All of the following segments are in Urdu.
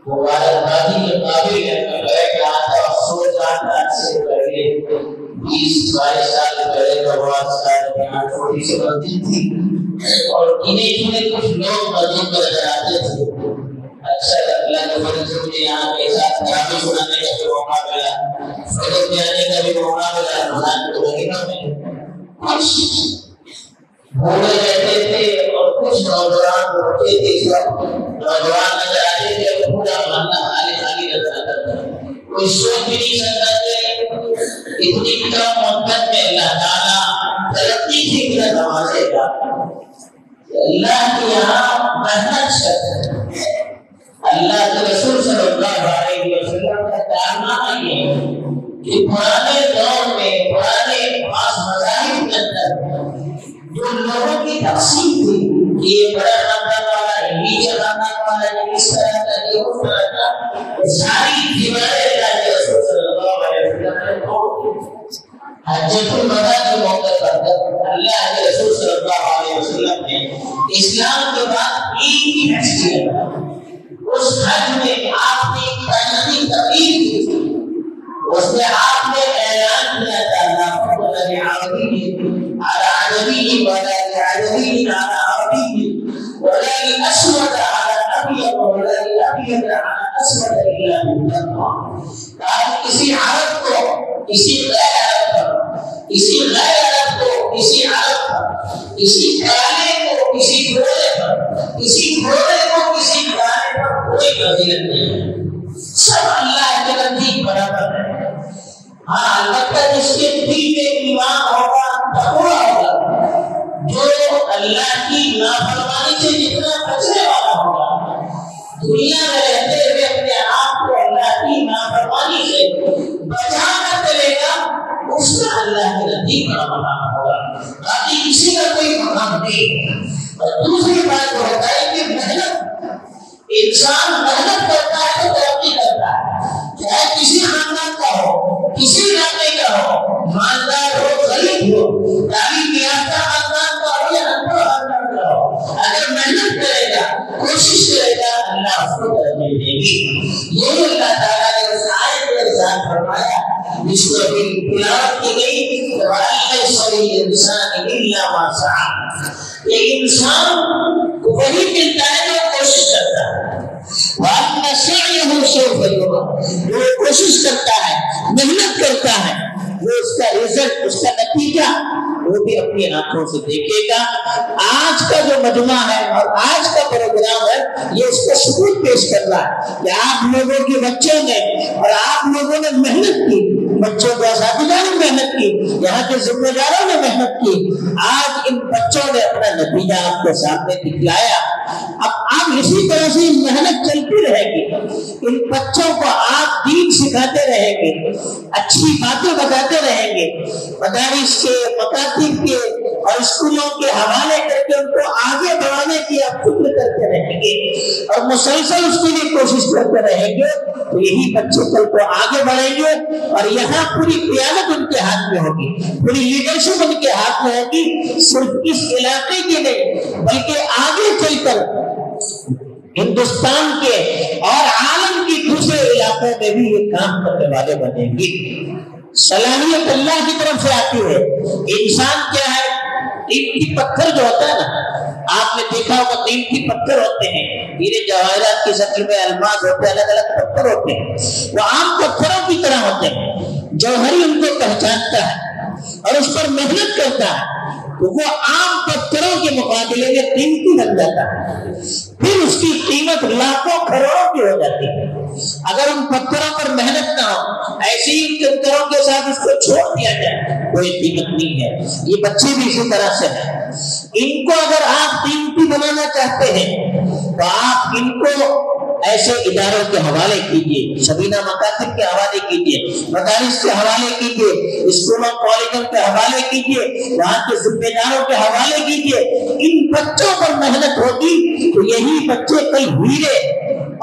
مبارکبادی کے قابل ہے کہ بیٹھ رہا تھا اور سوچ رہا تھا سے پہلے 20-22 سال پہلے کا بات شاید یہاں چھوٹی سی مسجد تھی اور انہیں کچھ لوگ مسجد پر نظر آتے تھے. اکثر اللہ کے فضل سے مجھے یہاں کے ساتھ کلام سنانے کا بھی موقع ملا, فضل جانے کا بھی موقع ملا. رمضان کے مہینوں میں بوڑھے رہتے تھے اور کچھ نوجوان ہوتے تھے. سب نوجوان نظر آتے تھے اور پورا محلہ خالی خالی نظر آتا تھا. کوئی سوچ بھی نہیں سکتا کہ اتنی کم مدت میں اللہ تعالیٰ ترقی سے کیا نوازے گا. اللہ کے یہاں محنت شرط ہے. اللہ کے رسول صلی اللہ علیہ وسلم کا کارنامہ یہ ہے کہ پرانے دور میں پرانے خاص مذاہب کے اندر جو لوگوں کی تقسیم تھی کہ یہ بڑا خاندان والا ہے, نیچے خاندان والا ہے, یہ اس طرح کا, یہ اس طرح کا, ساری دیواریں اللہ کے رسول صلی اللہ علیہ وسلم نے توڑ دی. حجۃ الوداع کے موقع پر اللہ کے رسول صلی اللہ علیہ وسلم نے اسلام کے بعد ایک ہی حج کیا. اس حج میں آپ نے ایک کائناتی تقریر کی تھی. اس میں آپ نے اعلان کیا تھا لا فضل لعربی على عجمی ولا لعجمی على عربی ولا لأسود على أبيض ولا لأبيض على أسود إلا بالتقوى. کسی عرب کو کسی غیر عرب پر, کسی غیر عرب کو کسی عرب پر, کسی کالے کو کسی گورے پر, کسی گورے کو کسی کالے پر کوئی فضیلت نہیں ہے. سب اللہ کے نزدیک برابر ہے. ہاں البتہ جس کے دل میں ایمان ہوگا, تقویٰ ہوگا, جو اللہ کی نافرمانی سے جتنا بچنے والا ہوگا, دنیا میں رہتے ہوئے اپنے آپ کو اللہ کی نافرمانی سے بچا کر چلے گا, اس کا اللہ کے نزدیک بڑا مقام ہوگا. باقی کسی کا کوئی مقام نہیں. اور دوسری بات یہ ہوتا ہے کہ محنت, انسان محنت کرتا ہے تو ترقی کرتا ہے. چاہے کسی خاندان کا ہو, کسی علاقے کا ہو, مالدار ہو, غریب ہو, تعلیم یافتہ خاندان کا ہو یا انپڑھ خاندان کا ہو, اگر محنت کرے گا, کوشش کرے گا, اللہ اس کو ترقی دے گی. یہی اللہ تعالیٰ نے اس آیت میں ارشاد فرمایا جس کو ابھی تلاوت کی گئی, وَلَيْسَ لِلْإِنسَانِ إِلَّا مَا سَعَىٰ. ایک انسان کو وہی ملتا ہے جو کوشش کرتا ہے. وَأَنَّ سَعْيَهُ سَوْفَ يُرَىٰ. جو کوشش کرتا ہے, محنت کرتا ہے, وہ اس کا رزلٹ, اس کا نتیجہ وہ بھی اپنی آنکھوں سے دیکھے گا. آج کا جو مجمع ہے اور آج کا پروگرام ہے یہ اس کا ثبوت پیش کر رہا ہے کہ آپ لوگوں کے بچوں نے اور آپ لوگوں نے محنت کی, بچوں کے اساتذہ نے محنت کی, یہاں کے ذمہ داروں نے محنت کی. آج ان بچوں نے اپنا نتیجہ آپ کے سامنے دکھلایا. اب اسی طرح سے محنت چلتی رہے گی. ان بچوں کو آپ دین سکھاتے رہیں گے, اچھی باتیں بتاتے رہیں گے, مدارس کے, مکاتب کے اور اسکولوں کے حوالے کر کے ان کو آگے بڑھانے کی آپ فکر کرتے رہیں گے اور مسلسل اس کے لیے کوشش کرتے رہیں گے, تو یہی بچے کل کو آگے بڑھیں گے. اور یہاں پوری قیادت ان کے ہاتھ میں ہوگی, پوری لیڈرشپ ان کے ہاتھ میں ہوگی. صرف اس علاقے کی نہیں بلکہ آگے چل کر ہندوستان کے اور عالم کی دوسرے علاقوں میں بھی یہ کام کرنے والے بنیں گے. صلاحیت اللہ کی طرف سے آتی ہے. انسان کیا ہے, قیمتی پتھر جو ہوتا ہے نا, آپ نے دیکھا ہوگا قیمتی پتھر ہوتے ہیں, ہیرے جواہرات کی شکل میں الماس ہوتے ہیں, الگ الگ پتھر ہوتے ہیں, وہ عام پتھروں کی طرح ہوتے ہیں. جوہری ان کو پہچانتا ہے اور اس پر محنت کرتا ہے تو وہ عام پتھروں کے مقابلے میں قیمتی بن جاتا ہے. پھر اس کی قیمت لاکھوں کروڑوں کی ہو جاتی ہے. اگر ان پتھروں پر محنت نہ ہو, ایسے ہی پتھروں کے ساتھ اس کو چھوڑ دیا جائے, کوئی قیمت نہیں ہے. یہ بچے بھی اسی طرح سے ہیں. ان کو اگر آپ قیمتی بنانا چاہتے ہیں تو آپ ان کو ایسے اداروں کے حوالے کیجیے, شبینہ مکاتب کے حوالے کیجیے, مدارس کے حوالے کیجیے, اسکولوں کالجوں کے حوالے کیجیے, وہاں کے ذمہ داروں کے حوالے کیجیے. ان بچوں پر محنت ہوگی تو یہی بچے کئی ہیرے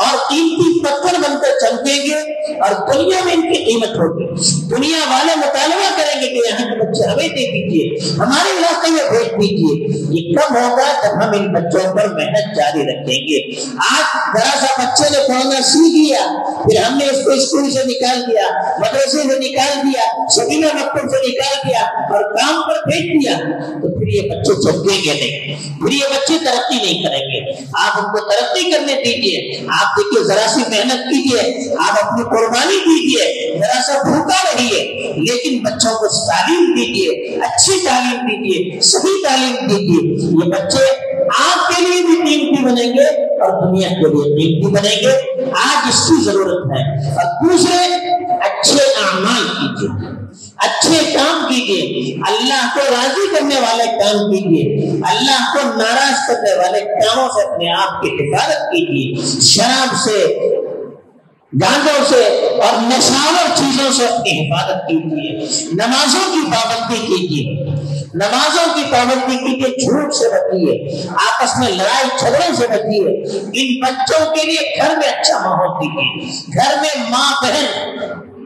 اور قیمتی پتھر بن کر چمکیں گے اور دنیا میں ان کی قیمت ہوگی. دنیا والے مطالبہ کریں گے کہ یہاں کے بچے ہمیں دے دیجیے, ہمارے علاقے میں بھیج دیجیے. یہ کب ہوگا جب ہم ان بچوں پر محنت جاری رکھیں گے. آج ذرا سا بچے نے پڑھنا سیکھ لیا، پھر ہم نے اس کو اسکول سے نکال دیا، مدرسے سے نکال دیا، سبینا مکتب سے نکال دیا اور کام پر بھیج دیا، تو پھر یہ بچے چمکیں گے نہیں، پھر یہ بچے ترقی نہیں کریں گے۔ آپ ان کو ترقی کرنے دیجیے۔ آپ دیکھیے ذرا سی محنت کیجیے، آپ اپنی قربانی دیجیے، ذرا سا بھوکا رہیے، لیکن بچوں کو تعلیم دیجیے، اچھی تعلیم دیجیے، صحیح تعلیم دیجیے۔ یہ بچے آپ کے لیے بھی قیمتی بنیں گے اور دنیا کے لیے قیمتی بنیں گے۔ آج اس کی ضرورت ہے۔ اور دوسرے، اچھے اعمال کیجیے، اچھے کام کیجیے، اللہ کو راضی کرنے والے کام کیجیے، اللہ کو ناراض کرنے والے کاموں سے اپنے آپ کی حفاظت کیجیے۔ شراب سے، گانجوں سے اور نشاور چیزوں سے اپنی حفاظت کیجیے۔ نمازوں کی پابندی کیجیے، نمازوں کی پابندی کیجیے، جھوٹ سے بچیے، آپس میں لڑائی جھگڑے سے بچیے۔ ان بچوں کے لیے گھر میں اچھا ماحول دیجیے۔ گھر میں ماں بہن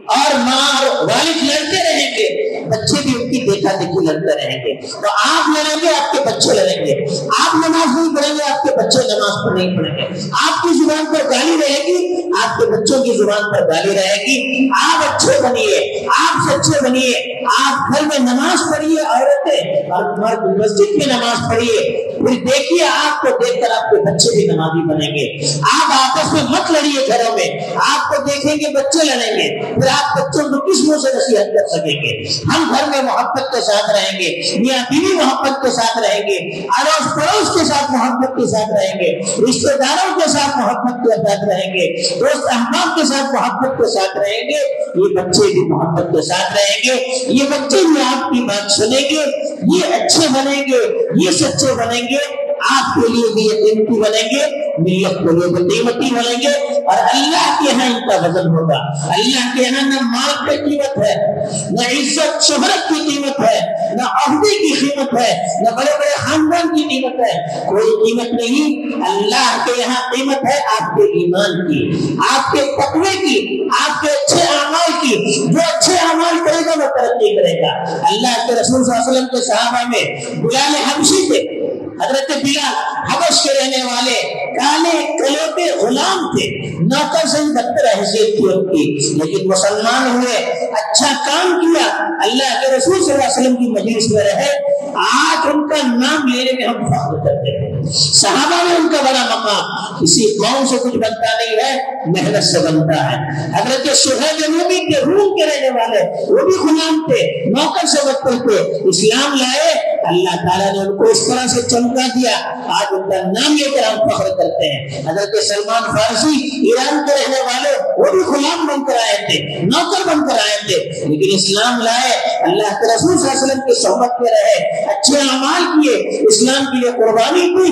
اور ماں اور والد لڑتے رہیں گے، بچے بھی ان کی دیکھا دیکھی لڑتے رہیں گے، تو آپ لڑیں گے، آپ کے بچے لڑیں گے۔ آپ نماز نہیں پڑھیں گے، آپ کے بچے نماز پر نہیں پڑھیں گے۔ آپ کی زبان پر گالی رہے گی، آپ کے بچوں کی زبان پر گالی رہے گی۔ آپ اچھے بنیے، آپ سچے بنیے، آپ گھر میں نماز پڑھیے، عورتیں اور مرد مسجد میں نماز پڑھیے، پھر دیکھیے آپ کو دیکھ کر آپ کے بچے بھی نمازی بنیں گے۔ آپ آپس میں مت لڑیے گھروں میں، آپ کو دیکھیں گے بچے لڑیں گے، پھر آپ بچوں کو کس منہ سے نصیحت کر سکیں گے؟ ہم گھر میں محبت کے ساتھ رہیں گے، میاں بیوی محبت کے ساتھ رہیں گے، اڑوس پڑوس کے ساتھ محبت کے ساتھ رہیں گے، رشتہ داروں کے ساتھ محبت کے ساتھ رہیں گے، دوست احباب کے ساتھ محبت کے ساتھ رہیں گے، یہ بچے بھی محبت کے ساتھ رہیں گے، یہ بچے بھی آپ کی بات سنیں گے، یہ اچھے بنیں گے، یہ سچے بنیں گے، آپ کے لیے بھی یہ قیمتی بنیں گے، ملت کے لیے بھی قیمتی بنیں گے، اور اللہ کے یہاں ان کا وزن ہوگا۔ اللہ کے یہاں نہ مال کی قیمت ہے، نہ عزت شہرت کی قیمت ہے، نہ عہدے کی قیمت ہے، نہ بڑے بڑے خاندان کی قیمت ہے، کوئی قیمت نہیں۔ اللہ کے یہاں قیمت ہے آپ کے ایمان کی، آپ کے تقوی کی، آپ کے اچھے اعمال کی۔ جو اچھے اعمال کرے گا وہ ترقی کرے گا۔ اللہ کے رسول صلی اللہ علیہ وسلم کے صحابہ میں بلال حبشی تھے، حضرت بلال حبش کے رہنے والے کالے کلوٹے غلام تھے، نوکر سے بدتر حیثیت تھی ان کی، لیکن مسلمان ہوئے، اچھا کام کیا، اللہ کے رسول صلی اللہ علیہ وسلم کی مجلس میں رہے۔ آج ان کا نام لینے میں ہم فخر کرتے ہیں۔ صحابہ میں ان کا بڑا مقام، کسی قوم سے کچھ بنتا نہیں ہے، محنت سے بنتا ہے۔ حضرت سہیل رومی کے روم کے رہنے والے، وہ بھی غلام تھے، نوکر سے بدتر تھے، اسلام لائے، اللہ تعالیٰ نے ان کو اس طرح سے چمکا دیا، آج ان کا نام لے کر ہم فخر کرتے ہیں۔ حضرت سلمان فارسی ایران کے رہنے والے، وہ بھی غلام بن کر آئے تھے، نوکر بن کر آئے تھے، لیکن اسلام لائے، اللہ کے رسول صلی اللہ علیہ وسلم کی صحبت میں رہے، اچھے اعمال کیے، اسلام کے لیے قربانی کی۔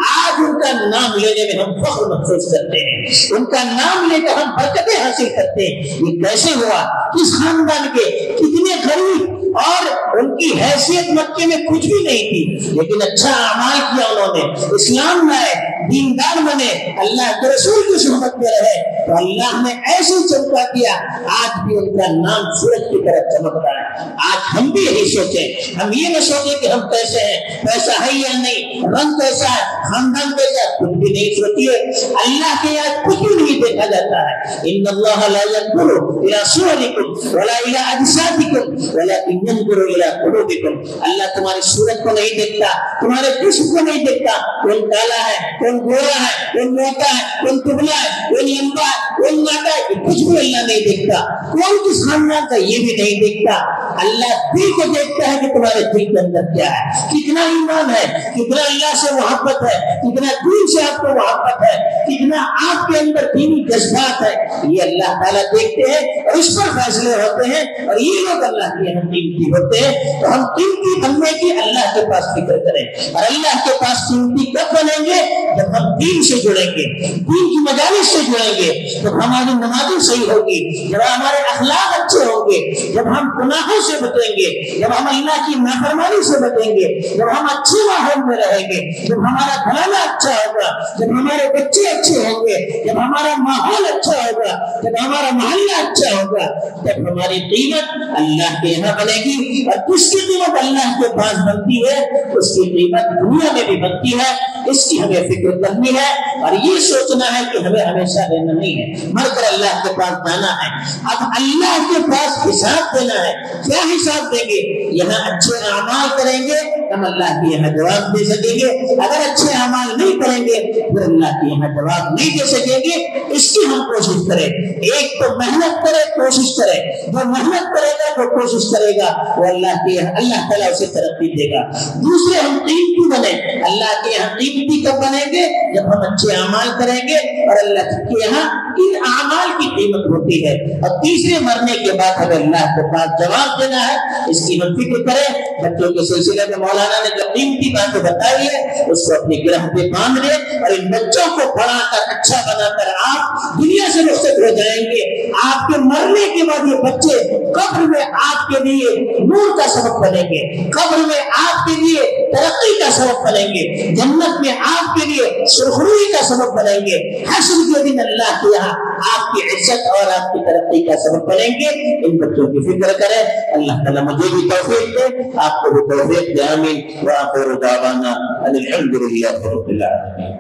آج ان کا نام لینے میں ہم فخر محسوس کرتے ہیں، ان کا نام لے کر ہم برکتیں حاصل کرتے ہیں۔ یہ کیسے ہوا؟ کس خاندان کے، کتنے غریب، اور ان کی حیثیت مکے میں کچھ بھی نہیں تھی، لیکن اچھا اعمال کیا انہوں نے، اسلام لائے، دیندار بنے، اللہ کے رسول کی صحبت میں رہے، تو اللہ نے ایسے چمکا دیا، آج بھی ان کا نام سورج کی طرح چمک رہا ہے۔ آج ہم بھی یہی سوچیں، ہم یہ نہ سوچیں کہ ہم کیسے ہیں، پیسہ ہے یا نہیں، رنگ کیسا ہے، خاندان کیسا ہے، کچھ بھی نہیں سوچیے، اللہ کے یہاں کچھ بھی نہیں دیکھا جاتا ہے۔ ان اللہ لا ينظر الى صورکم ولا الى اجسادکم ولکن ينظر الى قلوبکم۔ اللہ تمہاری صورت کو نہیں دیکھتا، تمہارے جسم کو نہیں دیکھتا، کون کالا ہے، کون گورا ہے، کون موٹا ہے، کون دبلا ہے، کون لمبا ہے، کون موٹا ہے، کچھ بھی اللہ نہیں دیکھتا، کون کس خاندان کا یہ بھی نہیں دیکھتا۔ اللہ دل کو دیکھتا ہے کہ تمہارے دل کے اندر کیا ہے، کتنا ایمان ہے، کتنا اللہ سے محبت ہے، کتنا دین سے آپ کو محبت ہے، کتنا آپ کے اندر دینی جذبات ہے، یہ اللہ تعالیٰ دیکھتے ہیں اور اس پر فیصلے ہوتے ہیں، اور یہ لوگ اللہ کے یہاں قیمتی ہوتے ہیں۔ تو ہم قیمتی بننے کی اللہ کے پاس فکر کریں، اور اللہ کے پاس قیمتی کب بنیں گے؟ جب ہم دین سے جڑیں گے، دین کی مجالس سے جڑیں گے، جب ہماری نمازیں صحیح ہوگی، جب ہمارے اخلاق اچھے ہوں گے، جب ہم گناہوں سے بچیں گے، جب ہم اللہ کی نافرمانی سے بچیں گے، جب ہم اچھے ماحول میں رہیں گے، جب ہمارا گھرانہ اچھا ہوگا، جب ہمارے بچے اچھے ہوں گے، جب ہمارا ماحول اچھا ہوگا، جب ہمارا محلہ اچھا ہوگا، تب ہماری قیمت اللہ کے یہاں بنے گی، اور جس کی قیمت اللہ کے پاس بنتی ہے اس کی قیمت دنیا میں بھی بنتی ہے اس کی ہمیں فکر کرنی ہے اور یہ سوچنا ہے کہ ہمیں ہمیشہ رہنا نہیں ہے، مر کر اللہ کے پاس جانا ہے۔ اب اللہ کے پاس حساب دینا ہے، کیا حساب دیں گے؟ یہاں اچھے اعمال کریں گے ہم اللہ کے یہاں جواب دے سکیں گے، اگر اچھے اعمال نہیں کریں گے پھر اللہ کے یہاں جواب نہیں دے سکیں گے۔ اس کی ہم کوشش کریں، ایک تو محنت کرے، کوشش کرے، جو محنت کرے گا وہ کوشش کرے گا وہ اللہ کے یہاں اللہ تعالیٰ اسے ترقی دے گا۔ دوسرے ہم قیمتی بنے، اللہ کے یہاں قیمتی کب بنیں گے؟ جب ہم اچھے اعمال کریں گے اور اللہ کے یہاں ان اعمال کی قیمت ہوتی ہے۔ اور تیسرے مرنے کے بعد ہمیں اللہ کے پاس جواب دینا ہے، اس کی ہم فکر کریں۔ بچوں کے سلسلے میں مولانا نے جو قیمتی باتیں بتائی ہے اس کو اپنی گرہ پہ باندھ لیں اور ان بچوں کو پڑھا کر اچھا بنا کر آپ دنیا سے رخصت ہو جائیں گے۔ آپ کے مرنے کے بعد یہ بچے قبر میں آپ کے لیے نور کا سبب بنیں گے، قبر میں آپ کے لیے ترقی کا سبب بنیں گے، جنت میں آپ کے لیے سرخروئی کا سبب بنیں گے، حشر کے دن اللہ کے یہاں آپ کی عزت اور آپ کی ترقی کا سبب بنیں گے۔ ان بچوں کی فکر کریں، اللہ تعالیٰ مجھے بھی توفیق دے، آپ کو بھی توفیق دے، آمین۔ وآخر دعوانا ان الحمد للہ رب العالمین۔